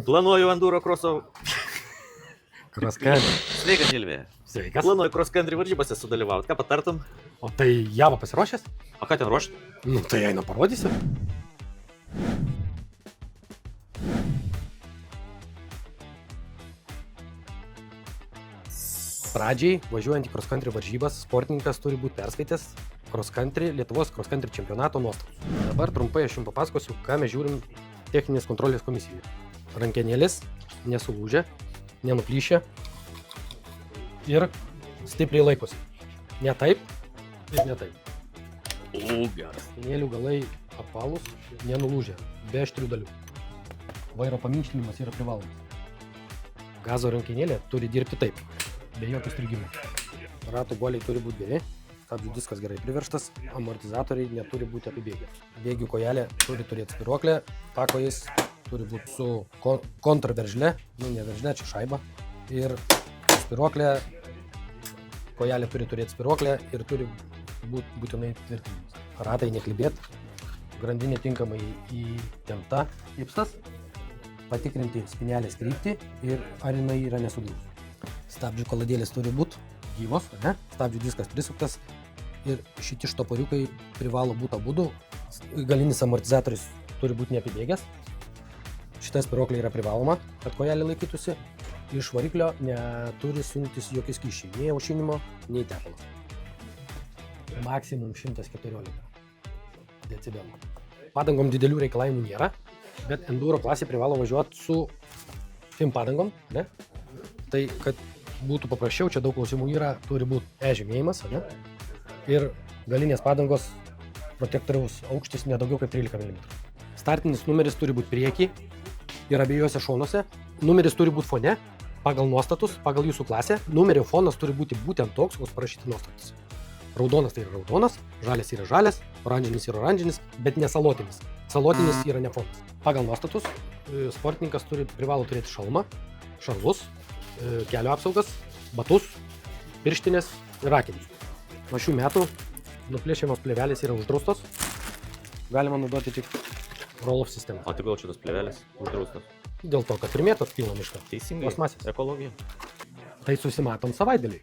Planuoju enduro kroso. Cross country. Sveikas, Žilvė. Sveikas. Planuoju cross country varžybose sudalyvauti. Ką patartum? O tai Java pasiruošęs? O ką ten ruošti? Nu, tai eina parodysi. Pradžiai, važiuojant į cross country varžybas, sportininkas turi būti perskaitęs Lietuvos cross country čempionato nuostatus. Dabar trumpai aš jums papasakosiu, ką mes žiūrim techninės kontrolės komisijoje. Rankenėlis nesulūžia, nenuplyšia ir stipriai laikosi. Ne taip ir ne taip. Geras. Rankenėlių galai apvalūs, nenulūžia, be aštrių dalių. Vairo paminkštinimas yra privalomas. Gazo rankenėlė turi dirbti taip, be jokių strigimų. Ratų guoliai turi būti geri, stabdžių diskas gerai priveržtas, amortizatoriai neturi būti apibėgę. Bėgių kojelė turi turėti spiruoklę, pakojais turi būti su kontraveržle, ne veržle, čia šaiba. Ir spiruoklė, kojelė turi turėti spiruoklę ir turi būti būtinai tvirtinimas. Ratai neklibėt, grandinė tinkamai įtempta, gipsas, patikrinti spynelės kryptį ir ar jinai yra nesudūrusi. Stabdžių kaladėlės turi būti gyvos, stabdžių diskas prisuktas ir šitie štoporiukai privalo būti abudu. Galinis amortizatorius turi būti neapibėgęs. Šita spiruoklė yra privaloma, kad kojelė laikytųsi. Iš variklio neturi sungtis jokie skysčiai, nei aušinimo, nei tepalas. Maksimum 114 decibelų. Padangom didelių reikalavimų nėra, bet enduro klasė privalo važiuoti su FIM padangom, ne? Tai, kad būtų paprasčiau, čia daug klausimų yra, turi būti žymėjimas, ne? Ir galinės padangos protektoriaus aukštis nedaugiau kaip 13 mm. Startinis numeris turi būti priekį ir abiejose šonuose. Numeris turi būti fone, pagal nuostatus, pagal jūsų klasę. Numerio fonas turi būti būtent toks, koks parašyti nuostatus. Raudonas tai yra raudonas, žalias yra žalias, oranžinis yra oranžinis, bet ne salotinis. Salotinis yra ne fonas. Pagal nuostatus sportininkas privalo turėti šalmą, šarvus, kelio apsaugas, batus, pirštinės ir akinius. Nuo šių metų nuplėšiamos plėvelės yra uždraustos. Galima naudoti tik roll-off sistemą. O tai gal šitos plėvelės uždraustos? Dėl to, kad primėtos pilna mišką. Teisingai. Plastmasės. Ekologija. Tai susimatom savaitgalį.